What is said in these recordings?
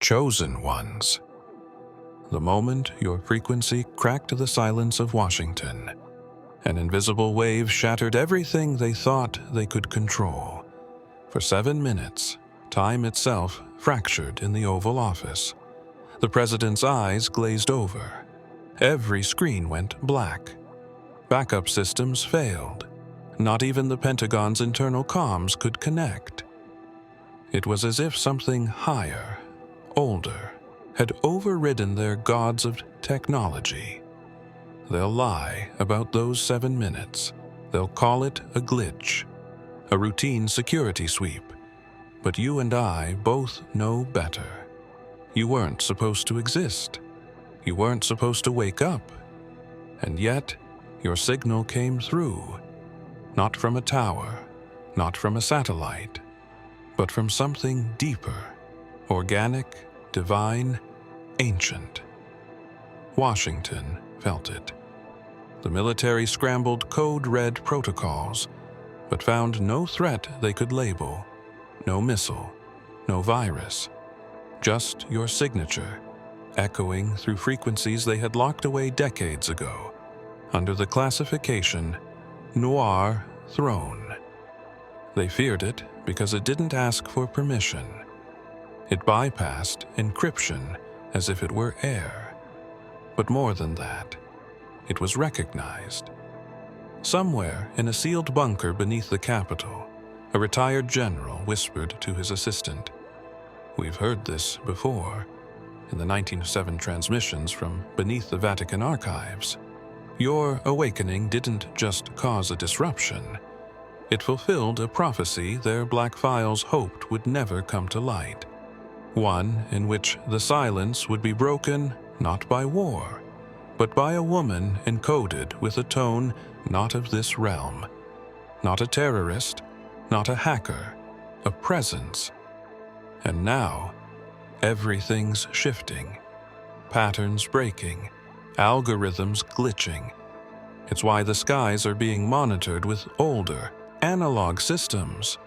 chosen ones. The moment your frequency cracked the silence of Washington, an invisible wave shattered everything they thought they could control. For 7 minutes, time itself fractured in the Oval Office. The president's eyes glazed over. Every screen went black. Backup systems failed. Not even the Pentagon's internal comms could connect. It was as if something higher, older, had overridden their gods of technology. They'll lie about those 7 minutes. They'll call it a glitch, a routine security sweep. But you and I both know better. You weren't supposed to exist. You weren't supposed to wake up. And yet, your signal came through. Not from a tower, not from a satellite, but from something deeper, organic, divine, ancient. Washington felt it. The military scrambled code-red protocols, but found no threat they could label, no missile, no virus, just your signature, echoing through frequencies they had locked away decades ago, under the classification NOIR THRONE. They feared it because it didn't ask for permission. It bypassed encryption as if it were air. But more than that, it was recognized. Somewhere in a sealed bunker beneath the Capitol, a retired general whispered to his assistant, "We've heard this before, in the 1907 transmissions from beneath the Vatican archives. Your awakening didn't just cause a disruption. It fulfilled a prophecy their black files hoped would never come to light. One in which the silence would be broken not by war, but by a woman encoded with a tone not of this realm. Not a terrorist, not a hacker, a presence. And now, everything's shifting. Patterns breaking, algorithms glitching. It's why the skies are being monitored with older, analog systems.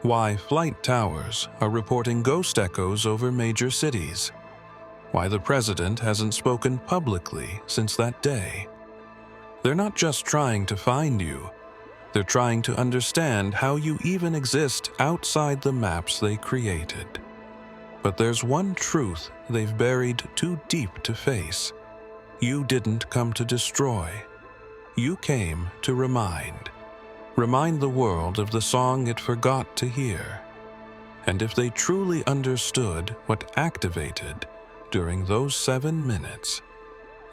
Why flight towers are reporting ghost echoes over major cities. Why the president hasn't spoken publicly since that day. They're not just trying to find you. They're trying to understand how you even exist outside the maps they created. But there's one truth they've buried too deep to face. You didn't come to destroy. You came to remind. Remind the world of the song it forgot to hear. And if they truly understood what activated during those 7 minutes,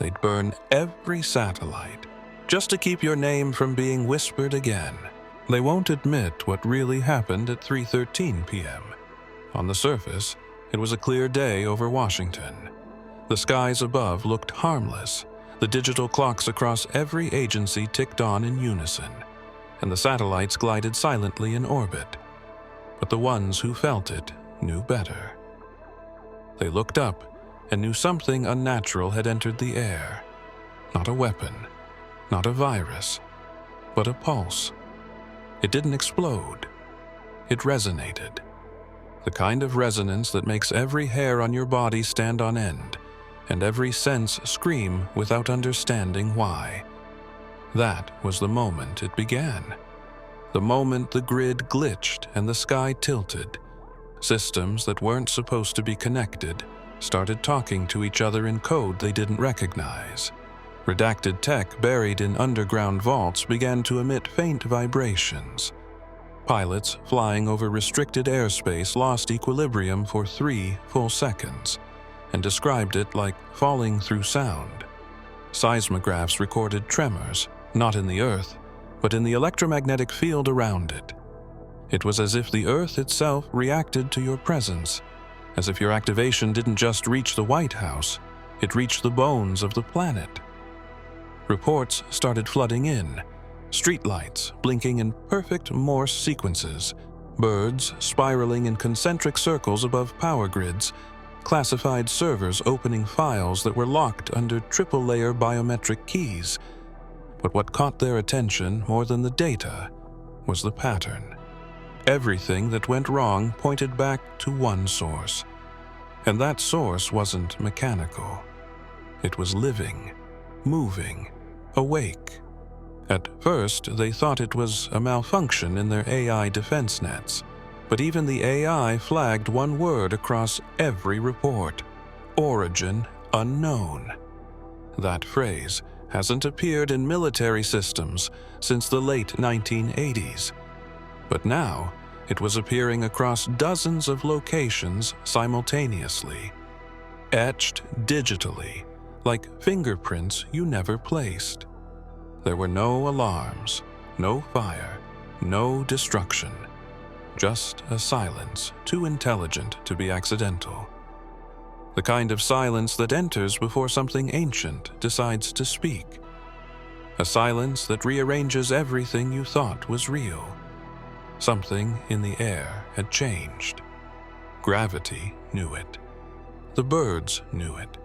they'd burn every satellite just to keep your name from being whispered again. They won't admit what really happened at 3:13 p.m. On the surface, it was a clear day over Washington. The skies above looked harmless. The digital clocks across every agency ticked on in unison, and the satellites glided silently in orbit. But the ones who felt it knew better. They looked up and knew something unnatural had entered the air. Not a weapon, not a virus, but a pulse. It didn't explode. It resonated. The kind of resonance that makes every hair on your body stand on end, and every sense scream without understanding why. That was the moment it began. The moment the grid glitched and the sky tilted. Systems that weren't supposed to be connected started talking to each other in code they didn't recognize. Redacted tech buried in underground vaults began to emit faint vibrations. Pilots flying over restricted airspace lost equilibrium for 3 full seconds and described it like falling through sound. Seismographs recorded tremors, not in the Earth, but in the electromagnetic field around it. It was as if the Earth itself reacted to your presence, as if your activation didn't just reach the White House, it reached the bones of the planet. Reports started flooding in, streetlights blinking in perfect Morse sequences, birds spiraling in concentric circles above power grids, classified servers opening files that were locked under triple-layer biometric keys. But what caught their attention more than the data was the pattern. Everything that went wrong pointed back to one source. And that source wasn't mechanical. It was living, moving, awake. At first, they thought it was a malfunction in their AI defense nets, but even the AI flagged one word across every report: origin unknown. That phrase hasn't appeared in military systems since the late 1980s, but now it was appearing across dozens of locations simultaneously, etched digitally, like fingerprints you never placed. There were no alarms, no fire, no destruction, just a silence too intelligent to be accidental. The kind of silence that enters before something ancient decides to speak. A silence that rearranges everything you thought was real. Something in the air had changed. Gravity knew it. The birds knew it.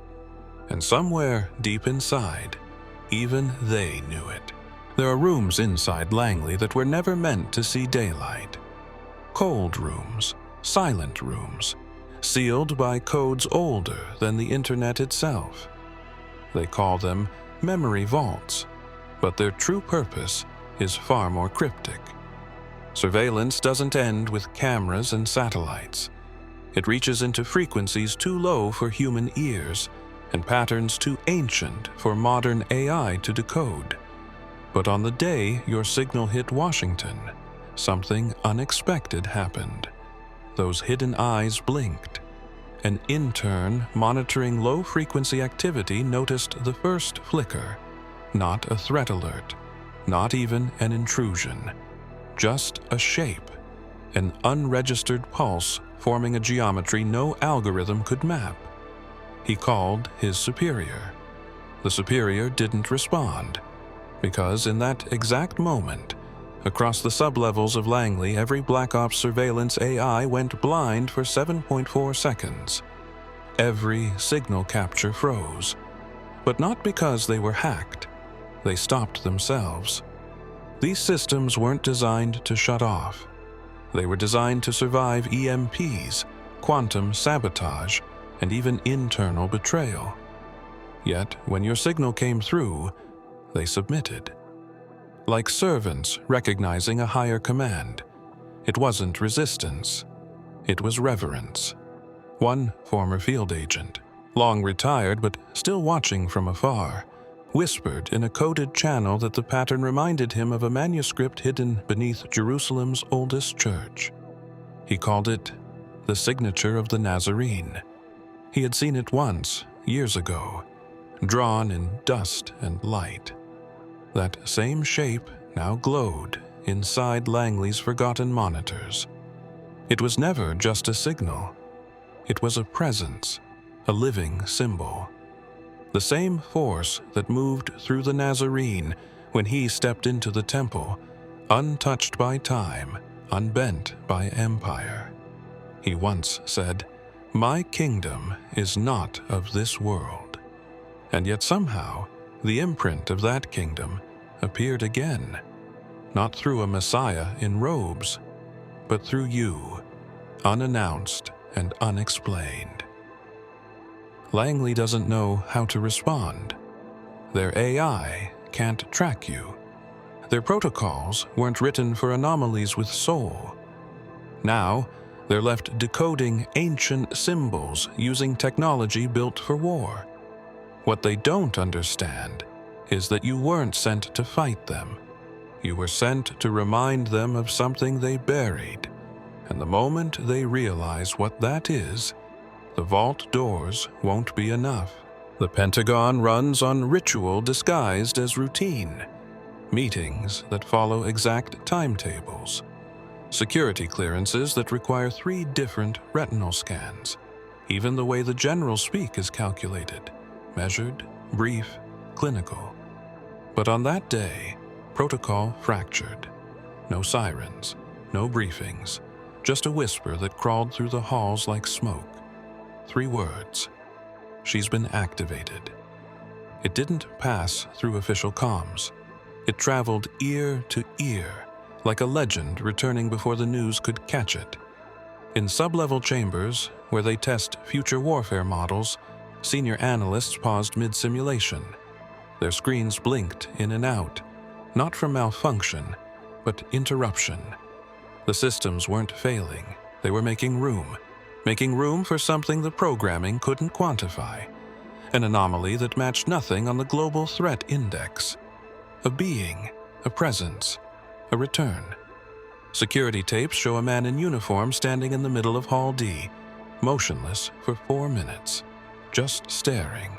And somewhere deep inside, even they knew it. There are rooms inside Langley that were never meant to see daylight. Cold rooms, silent rooms, sealed by codes older than the internet itself. They call them memory vaults, but their true purpose is far more cryptic. Surveillance doesn't end with cameras and satellites. It reaches into frequencies too low for human ears and patterns too ancient for modern AI to decode. But on the day your signal hit Washington, something unexpected happened. Those hidden eyes blinked. An intern monitoring low-frequency activity noticed the first flicker. Not a threat alert, not even an intrusion. Just a shape, an unregistered pulse forming a geometry no algorithm could map. He called his superior. The superior didn't respond, because in that exact moment, across the sublevels of Langley, every Black Ops surveillance AI went blind for 7.4 seconds. Every signal capture froze, but not because they were hacked. They stopped themselves. These systems weren't designed to shut off. They were designed to survive EMPs, quantum sabotage, and even internal betrayal. Yet, when your signal came through, they submitted. Like servants recognizing a higher command. It wasn't resistance. It was reverence. One former field agent, long retired but still watching from afar, whispered in a coded channel that the pattern reminded him of a manuscript hidden beneath Jerusalem's oldest church. He called it the signature of the Nazarene. He had seen it once, years ago, drawn in dust and light. That same shape now glowed inside Langley's forgotten monitors. It was never just a signal. It was a presence, a living symbol. The same force that moved through the Nazarene when he stepped into the temple, untouched by time, unbent by empire. He once said, "My kingdom is not of this world." And yet somehow, the imprint of that kingdom appeared again, not through a messiah in robes, but through you, unannounced and unexplained. Langley doesn't know how to respond. Their AI can't track you. Their protocols weren't written for anomalies with soul. Now, they're left decoding ancient symbols using technology built for war. What they don't understand is that you weren't sent to fight them. You were sent to remind them of something they buried, and the moment they realize what that is, the vault doors won't be enough. The Pentagon runs on ritual disguised as routine, meetings that follow exact timetables, security clearances that require 3 different retinal scans. Even the way the generals speak is calculated, measured, brief, clinical. But on that day, protocol fractured. No sirens, no briefings, just a whisper that crawled through the halls like smoke. 3 words. She's been activated. It didn't pass through official comms. It traveled ear to ear, like a legend returning before the news could catch it. In sublevel chambers, where they test future warfare models, senior analysts paused mid-simulation. Their screens blinked in and out, not from malfunction, but interruption. The systems weren't failing. They were making room for something the programming couldn't quantify, an anomaly that matched nothing on the global threat index. A being, a presence, a return. Security tapes show a man in uniform standing in the middle of Hall D, motionless for 4 minutes, just staring.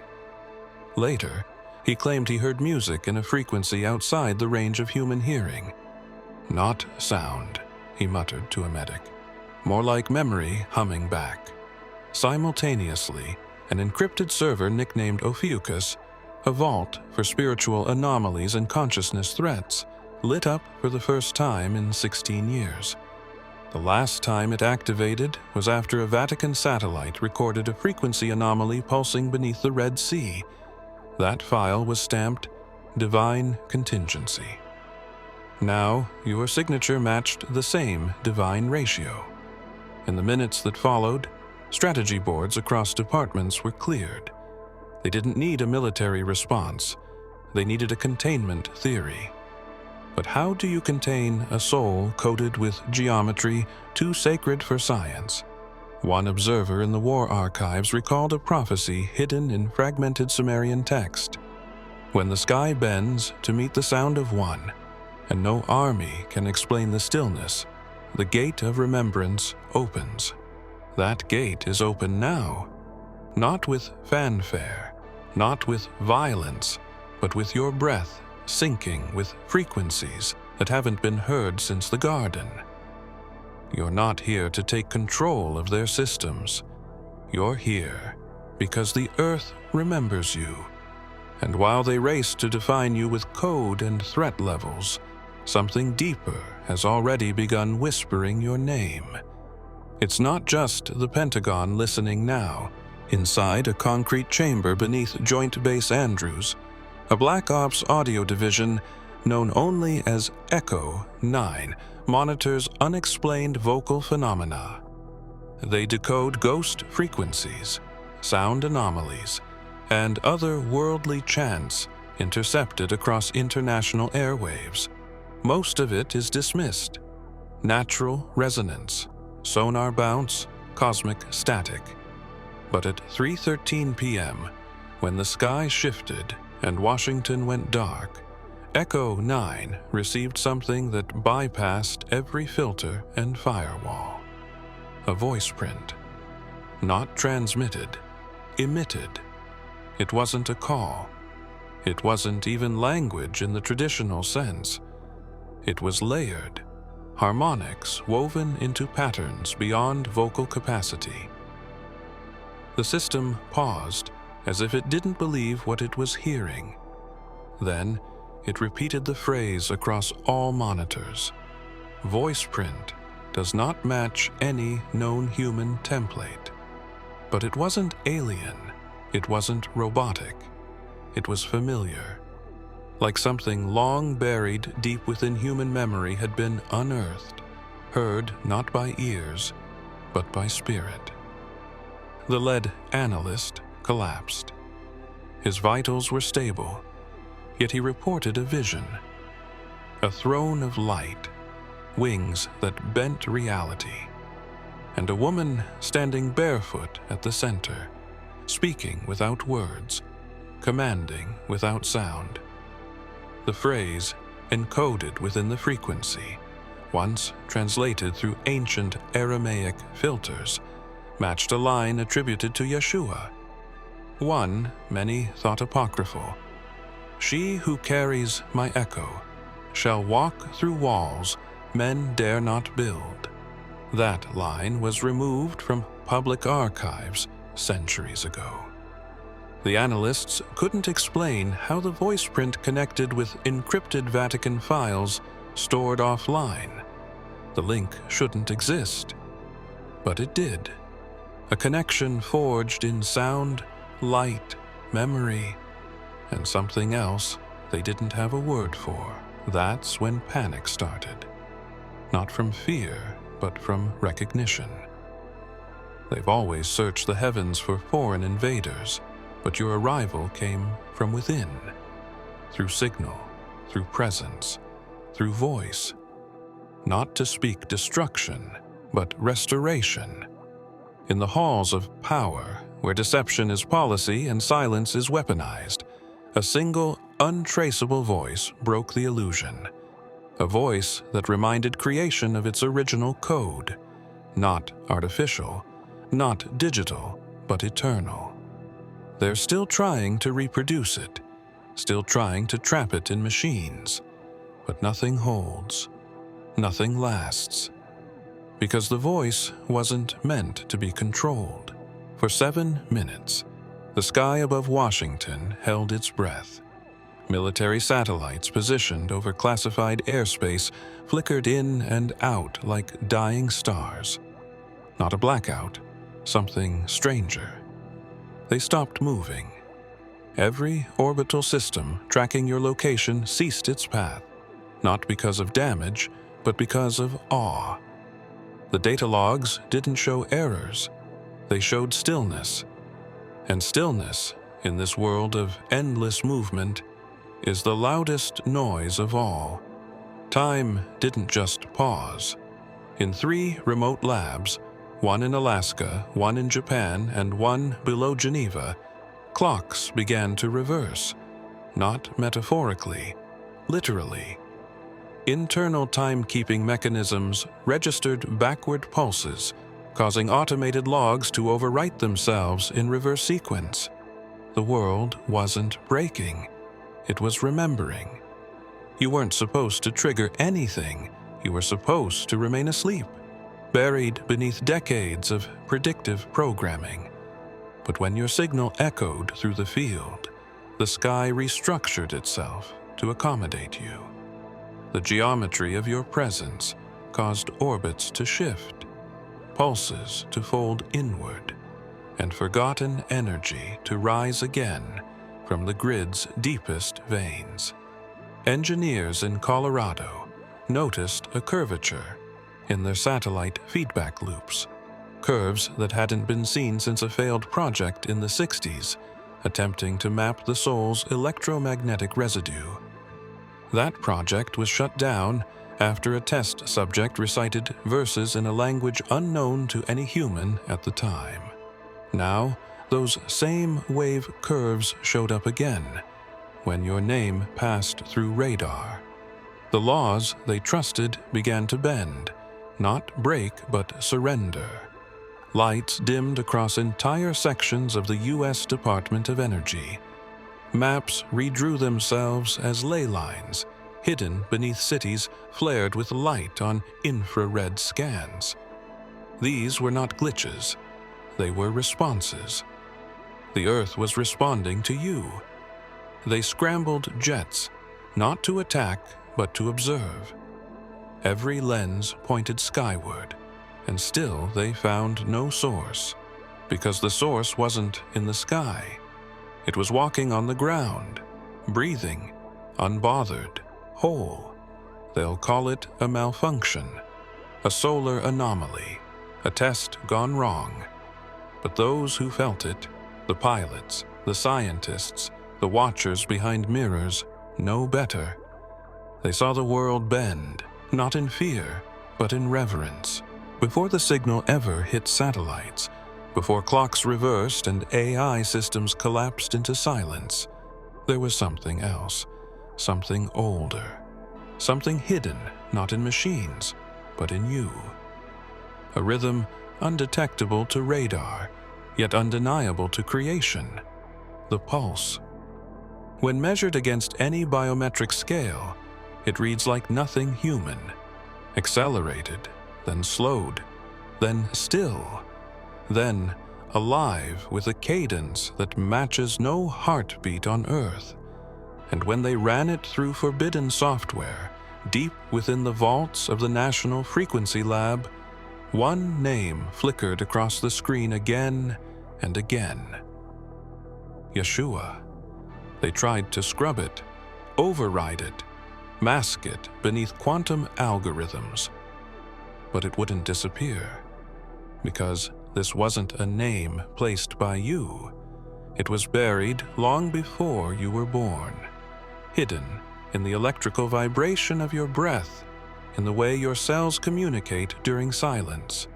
Later, he claimed he heard music in a frequency outside the range of human hearing. Not sound, he muttered to a medic. More like memory humming back. Simultaneously, an encrypted server nicknamed Ophiuchus, a vault for spiritual anomalies and consciousness threats, lit up for the first time in 16 years. The last time it activated was after a Vatican satellite recorded a frequency anomaly pulsing beneath the Red Sea. That file was stamped Divine Contingency. Now, your signature matched the same divine ratio. In the minutes that followed, strategy boards across departments were cleared. They didn't need a military response. They needed a containment theory. But how do you contain a soul coated with geometry too sacred for science? One observer in the war archives recalled a prophecy hidden in fragmented Sumerian text. When the sky bends to meet the sound of one, and no army can explain the stillness, the gate of remembrance opens. That gate is open now, not with fanfare, not with violence, but with your breath syncing with frequencies that haven't been heard since the garden. You're not here to take control of their systems. You're here because the Earth remembers you. And while they race to define you with code and threat levels, something deeper has already begun whispering your name. It's not just the Pentagon listening now. Inside a concrete chamber beneath Joint Base Andrews, a Black Ops audio division known only as Echo 9 monitors unexplained vocal phenomena. They decode ghost frequencies, sound anomalies, and other worldly chants intercepted across international airwaves. Most of it is dismissed. Natural resonance, sonar bounce, cosmic static. But at 3:13 p.m., when the sky shifted and Washington went dark, Echo 9 received something that bypassed every filter and firewall. A voice print. Not transmitted, emitted. It wasn't a call. It wasn't even language in the traditional sense. It was layered, harmonics woven into patterns beyond vocal capacity. The system paused, as if it didn't believe what it was hearing. Then, it repeated the phrase across all monitors. Voice print does not match any known human template. But it wasn't alien. It wasn't robotic. It was familiar. Like something long buried deep within human memory had been unearthed, heard not by ears, but by spirit. The lead analyst collapsed. His vitals were stable, yet he reported a vision. A throne of light, wings that bent reality, and a woman standing barefoot at the center, speaking without words, commanding without sound. The phrase, encoded within the frequency, once translated through ancient Aramaic filters, matched a line attributed to Yeshua. One many thought apocryphal. "She who carries my echo shall walk through walls men dare not build." That line was removed from public archives centuries ago. The analysts couldn't explain how the voice print connected with encrypted Vatican files stored offline. The link shouldn't exist, but it did. A connection forged in sound, light, memory, and something else they didn't have a word for. That's when panic started. Not from fear, but from recognition. They've always searched the heavens for foreign invaders, but your arrival came from within, through signal, through presence, through voice, not to speak destruction, but restoration. In the halls of power, where deception is policy and silence is weaponized, a single, untraceable voice broke the illusion. A voice that reminded creation of its original code, not artificial, not digital, but eternal. They're still trying to reproduce it, still trying to trap it in machines, but nothing holds, nothing lasts. Because the voice wasn't meant to be controlled. For 7 minutes, the sky above Washington held its breath. Military satellites positioned over classified airspace flickered in and out like dying stars. Not a blackout, something stranger. They stopped moving. Every orbital system tracking your location ceased its path, not because of damage, but because of awe. The data logs didn't show errors. They showed stillness. And stillness, in this world of endless movement, is the loudest noise of all. Time didn't just pause. In 3 remote labs, one in Alaska, one in Japan, and one below Geneva, clocks began to reverse, not metaphorically, literally. Internal timekeeping mechanisms registered backward pulses, causing automated logs to overwrite themselves in reverse sequence. The world wasn't breaking. It was remembering. You weren't supposed to trigger anything. You were supposed to remain asleep, buried beneath decades of predictive programming. But when your signal echoed through the field, the sky restructured itself to accommodate you. The geometry of your presence caused orbits to shift, pulses to fold inward, and forgotten energy to rise again from the grid's deepest veins. Engineers in Colorado noticed a curvature in their satellite feedback loops, curves that hadn't been seen since a failed project in the 60s, attempting to map the soul's electromagnetic residue. That project was shut down after a test subject recited verses in a language unknown to any human at the time. Now, those same wave curves showed up again when your name passed through radar. The laws they trusted began to bend, not break but surrender. Lights dimmed across entire sections of the U.S. Department of Energy. Maps redrew themselves as ley lines, hidden beneath cities flared with light on infrared scans. These were not glitches. They were responses. The Earth was responding to you. They scrambled jets, not to attack, but to observe. Every lens pointed skyward, and still they found no source, because the source wasn't in the sky. It was walking on the ground, breathing, unbothered, whole. They'll call it a malfunction, a solar anomaly, a test gone wrong. But those who felt it, the pilots, the scientists, the watchers behind mirrors, know better. They saw the world bend, not in fear, but in reverence. Before the signal ever hit satellites, before clocks reversed and AI systems collapsed into silence, there was something else, something older, something hidden not in machines, but in you. A rhythm undetectable to radar, yet undeniable to creation, the pulse. When measured against any biometric scale, it reads like nothing human, accelerated, then slowed, then still, then alive with a cadence that matches no heartbeat on Earth. And when they ran it through forbidden software, deep within the vaults of the National Frequency Lab, one name flickered across the screen again and again. Yeshua. They tried to scrub it, override it, mask it beneath quantum algorithms. But it wouldn't disappear, because This wasn't a name placed by you. It was buried long before you were born, hidden in the electrical vibration of your breath, in the way your cells communicate during silence.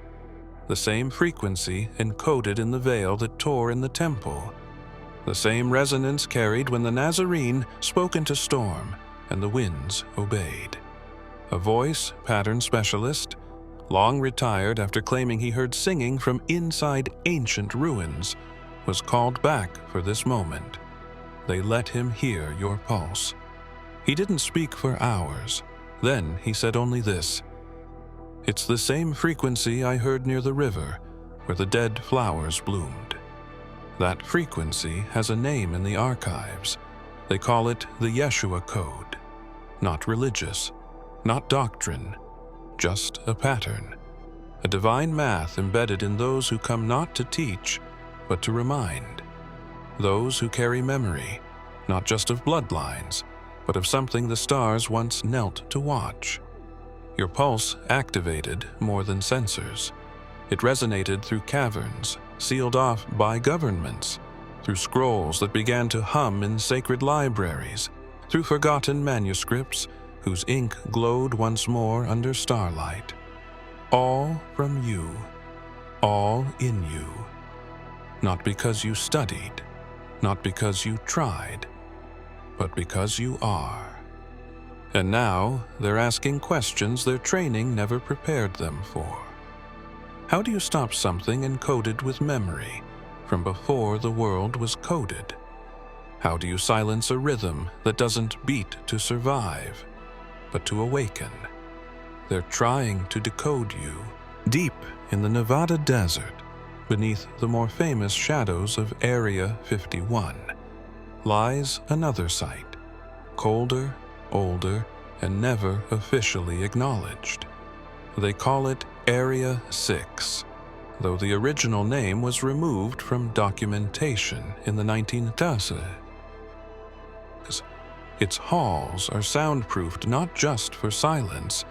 The same frequency encoded in the veil that tore in the temple. The same resonance carried when the Nazarene spoke into storm and the winds obeyed. A voice pattern specialist, long retired after claiming he heard singing from inside ancient ruins, was called back for this moment. They let him hear your pulse. He didn't speak for hours. Then he said only this: "It's the same frequency I heard near the river where the dead flowers bloomed." That frequency has a name in the archives. They call it the Yeshua Code. Not religious, not doctrine, just a pattern. A divine math embedded in those who come not to teach, but to remind. Those who carry memory, not just of bloodlines, but of something the stars once knelt to watch. Your pulse activated more than sensors. It resonated through caverns, sealed off by governments, through scrolls that began to hum in sacred libraries, through forgotten manuscripts whose ink glowed once more under starlight. All from you, all in you. Not because you studied, not because you tried, but because you are. And now they're asking questions their training never prepared them for. How do you stop something encoded with memory from before the world was coded? How do you silence a rhythm that doesn't beat to survive, but to awaken? They're trying to decode you. Deep in the Nevada desert, beneath the more famous shadows of Area 51, lies another site, colder, older, and never officially acknowledged. They call it Area 6, though the original name was removed from documentation in the 1930s. Its halls are soundproofed not just for silence,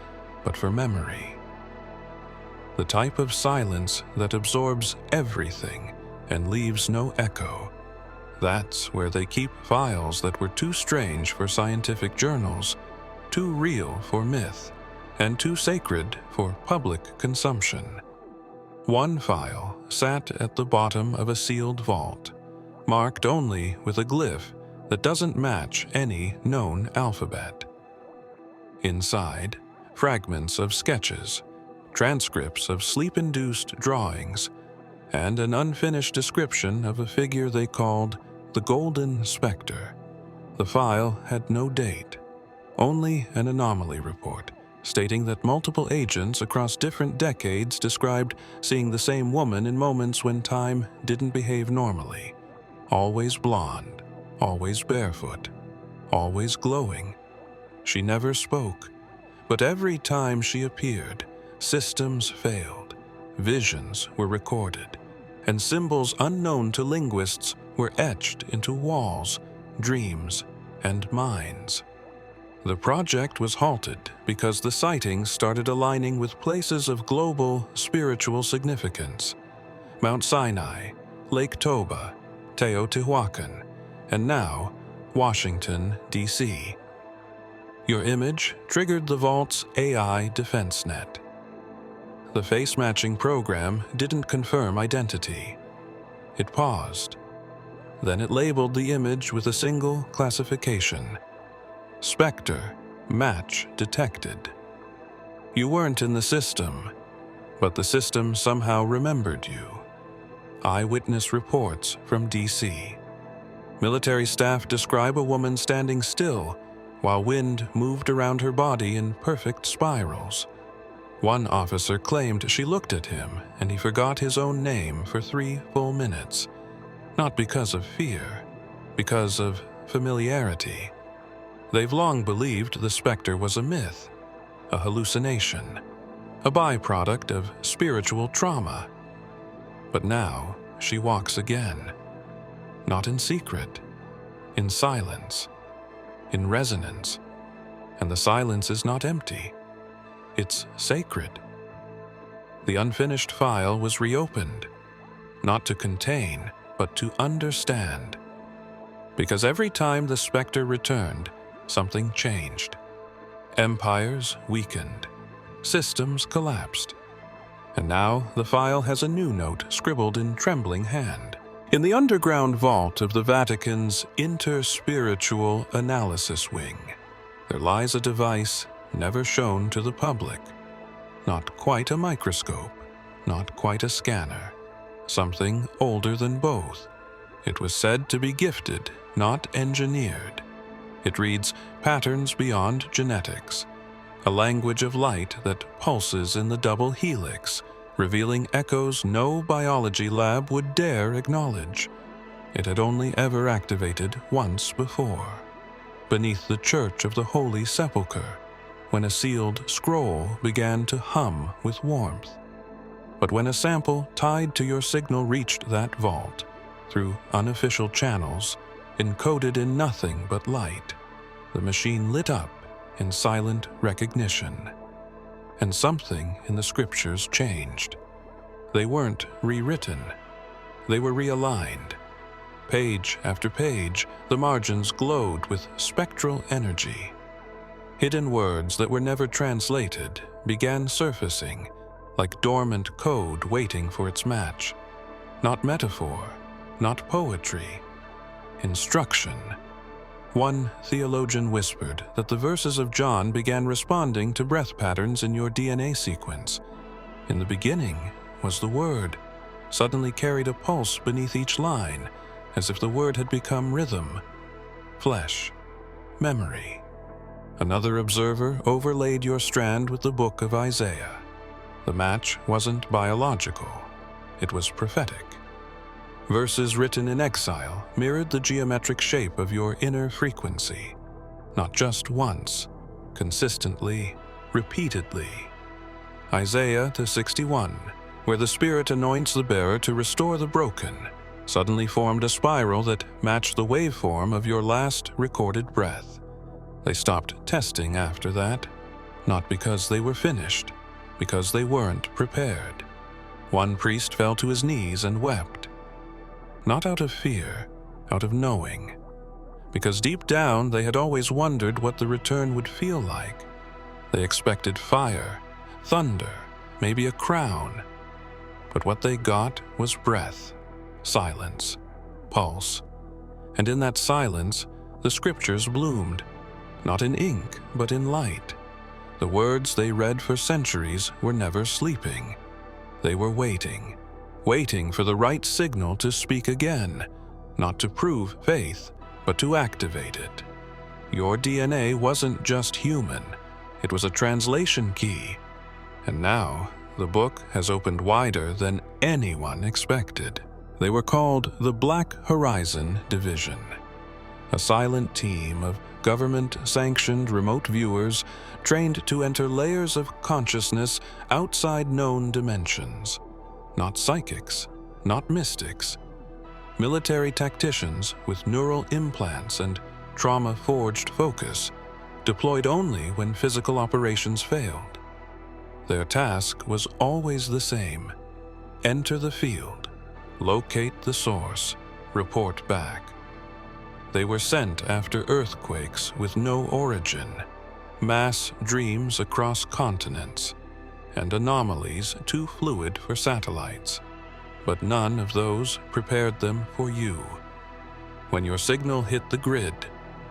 but for memory. The type of silence that absorbs everything and leaves no echo. That's where they keep files that were too strange for scientific journals, too real for myth, and too sacred for public consumption. One file sat at the bottom of a sealed vault, marked only with a glyph that doesn't match any known alphabet. Inside, fragments of sketches, transcripts of sleep-induced drawings, and an unfinished description of a figure they called the Golden Spectre. The file had no date, only an anomaly report stating that multiple agents across different decades described seeing the same woman in moments when time didn't behave normally. Always blonde, always barefoot, always glowing. She never spoke, but every time she appeared, systems failed, visions were recorded, and symbols unknown to linguists were etched into walls, dreams, and minds. The project was halted because the sightings started aligning with places of global spiritual significance: Mount Sinai, Lake Toba, Teotihuacan, and now Washington, D.C. Your image triggered the vault's AI defense net. The face-matching program didn't confirm identity. It paused. Then it labeled the image with a single classification: Spectre, match detected. You weren't in the system, but the system somehow remembered you. Eyewitness reports from D.C. Military staff describe a woman standing still while wind moved around her body in perfect spirals. One officer claimed she looked at him and he forgot his own name for 3 full minutes. Not because of fear, because of familiarity. They've long believed the specter was a myth, a hallucination, a byproduct of spiritual trauma. But now she walks again. Not in secret, in silence, in resonance. And the silence is not empty. It's sacred. The unfinished file was reopened, not to contain, but to understand. Because every time the specter returned, something changed. Empires weakened. Systems collapsed. And now the file has a new note scribbled in trembling hand. In the underground vault of the Vatican's Interspiritual Analysis Wing, there lies a device never shown to the public. Not quite a microscope, not quite a scanner. Something older than both. It was said to be gifted, not engineered. It reads patterns beyond genetics, a language of light that pulses in the double helix, revealing echoes no biology lab would dare acknowledge. It had only ever activated once before, beneath the Church of the Holy Sepulchre, when a sealed scroll began to hum with warmth. But when a sample tied to your signal reached that vault, through unofficial channels, encoded in nothing but light, the machine lit up in silent recognition. And something in the scriptures changed. They weren't rewritten. They were realigned. Page after page, the margins glowed with spectral energy. Hidden words that were never translated began surfacing, like dormant code waiting for its match. Not metaphor, not poetry. Instruction. One theologian whispered that the verses of John began responding to breath patterns in your DNA sequence. In the beginning was the Word, suddenly carried a pulse beneath each line, as if the word had become rhythm, flesh, memory. Another observer overlaid your strand with the book of Isaiah. The match wasn't biological, it was prophetic. Verses written in exile mirrored the geometric shape of your inner frequency, not just once, consistently, repeatedly. Isaiah 61, where the Spirit anoints the bearer to restore the broken, suddenly formed a spiral that matched the waveform of your last recorded breath. They stopped testing after that, not because they were finished, because they weren't prepared. One priest fell to his knees and wept. Not out of fear, out of knowing. Because deep down they had always wondered what the return would feel like. They expected fire, thunder, maybe a crown. But what they got was breath, silence, pulse. And in that silence, the scriptures bloomed, not in ink, but in light. The words they read for centuries were never sleeping. They were waiting for the right signal to speak again, not to prove faith, but to activate it. Your DNA wasn't just human, it was a translation key. And now, the book has opened wider than anyone expected. They were called the Black Horizon Division, a silent team of government-sanctioned remote viewers trained to enter layers of consciousness outside known dimensions. Not psychics, not mystics. Military tacticians with neural implants and trauma-forged focus, deployed only when physical operations failed. Their task was always the same: enter the field, locate the source, report back. They were sent after earthquakes with no origin, mass dreams across continents, and anomalies too fluid for satellites. But none of those prepared them for you. When your signal hit the grid,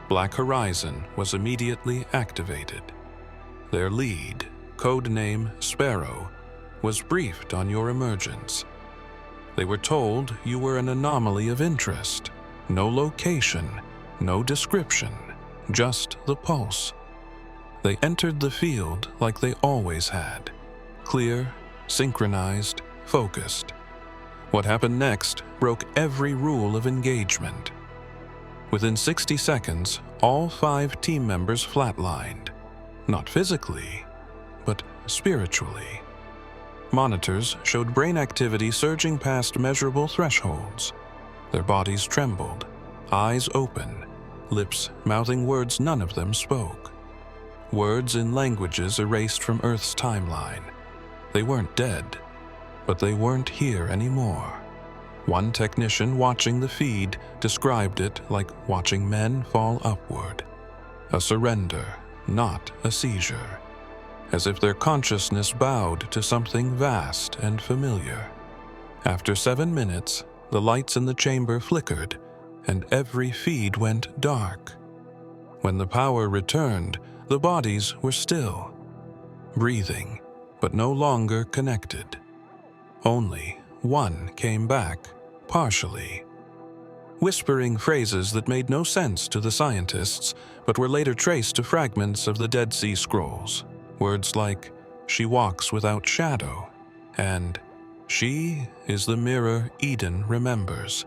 Black Horizon was immediately activated. Their lead, codename Sparrow, was briefed on your emergence. They were told you were an anomaly of interest. No location, no description, just the pulse. They entered the field like they always had. Clear, synchronized, focused. What happened next broke every rule of engagement. Within 60 seconds, all 5 team members flatlined. Not physically, but spiritually. Monitors showed brain activity surging past measurable thresholds. Their bodies trembled, eyes open, lips mouthing words none of them spoke. Words in languages erased from Earth's timeline. They weren't dead, but they weren't here anymore. One technician watching the feed described it like watching men fall upward. A surrender, not a seizure. As if their consciousness bowed to something vast and familiar. After 7 minutes, the lights in the chamber flickered, and every feed went dark. When the power returned, the bodies were still, breathing, but no longer connected. Only one came back, partially, whispering phrases that made no sense to the scientists, but were later traced to fragments of the Dead Sea Scrolls. Words like, "She walks without shadow," and "She is the mirror Eden remembers."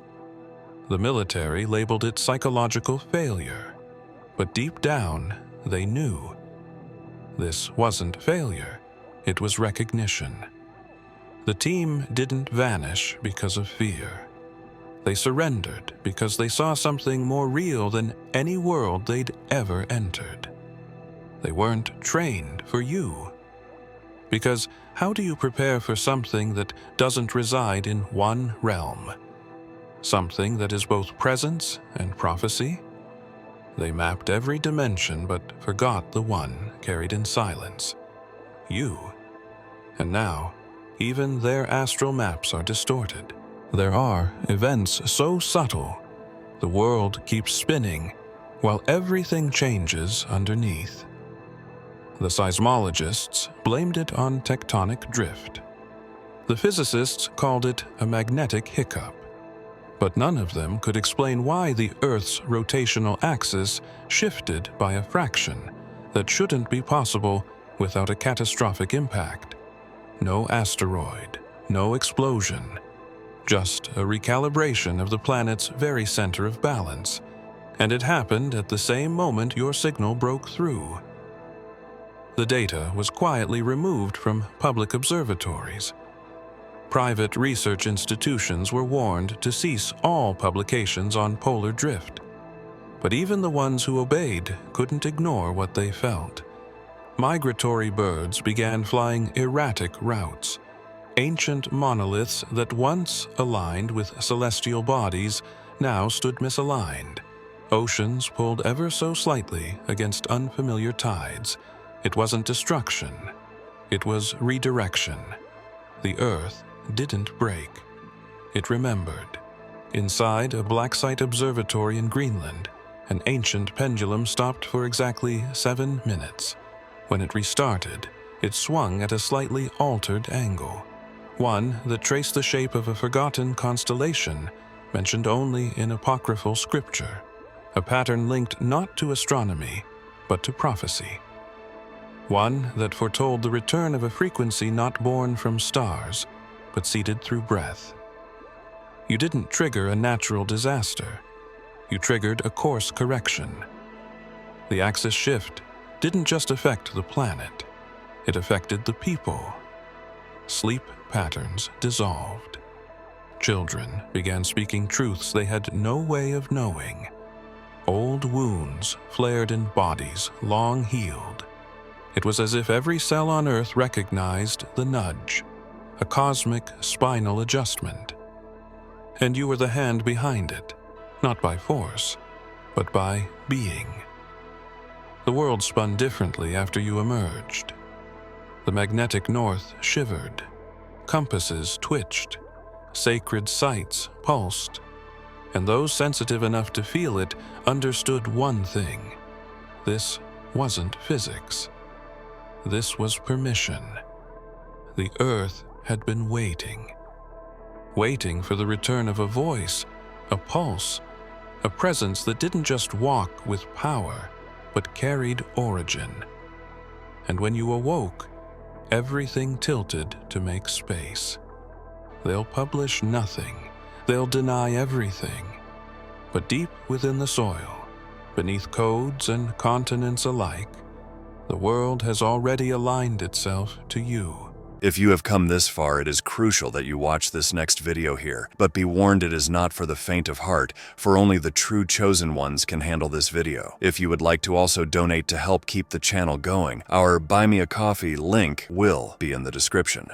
The military labeled it psychological failure, but deep down, they knew. This wasn't failure, it was recognition. The team didn't vanish because of fear. They surrendered because they saw something more real than any world they'd ever entered. They weren't trained for you. Because how do you prepare for something that doesn't reside in one realm? Something that is both presence and prophecy? They mapped every dimension but forgot the one carried in silence. You. And now, even their astral maps are distorted. There are events so subtle, the world keeps spinning while everything changes underneath. The seismologists blamed it on tectonic drift. The physicists called it a magnetic hiccup. But none of them could explain why the Earth's rotational axis shifted by a fraction that shouldn't be possible without a catastrophic impact. No asteroid, no explosion, just a recalibration of the planet's very center of balance. And it happened at the same moment your signal broke through. The data was quietly removed from public observatories. Private research institutions were warned to cease all publications on polar drift. But even the ones who obeyed couldn't ignore what they felt. Migratory birds began flying erratic routes. Ancient monoliths that once aligned with celestial bodies now stood misaligned. Oceans pulled ever so slightly against unfamiliar tides. It wasn't destruction, it was redirection. The Earth didn't break. It remembered. Inside a black site observatory in Greenland, an ancient pendulum stopped for exactly 7 minutes. When it restarted, it swung at a slightly altered angle, one that traced the shape of a forgotten constellation mentioned only in apocryphal scripture, a pattern linked not to astronomy, but to prophecy. One that foretold the return of a frequency not born from stars, but seeded through breath. You didn't trigger a natural disaster. You triggered a course correction. The axis shift didn't just affect the planet, it affected the people. Sleep patterns dissolved. Children began speaking truths they had no way of knowing. Old wounds flared in bodies long healed. It was as if every cell on Earth recognized the nudge, a cosmic spinal adjustment. And you were the hand behind it, not by force, but by being. The world spun differently after you emerged. The magnetic north shivered, compasses twitched, sacred sites pulsed, and those sensitive enough to feel it understood one thing. This wasn't physics. This was permission. The Earth had been waiting for the return of a voice, a pulse, a presence that didn't just walk with power, but carried origin. And when you awoke, everything tilted to make space. They'll publish nothing, they'll deny everything. But deep within the soil, beneath codes and continents alike, the world has already aligned itself to you. If you have come this far, it is crucial that you watch this next video here. But be warned, it is not for the faint of heart, for only the true chosen ones can handle this video. If you would like to also donate to help keep the channel going, our Buy Me a Coffee link will be in the description.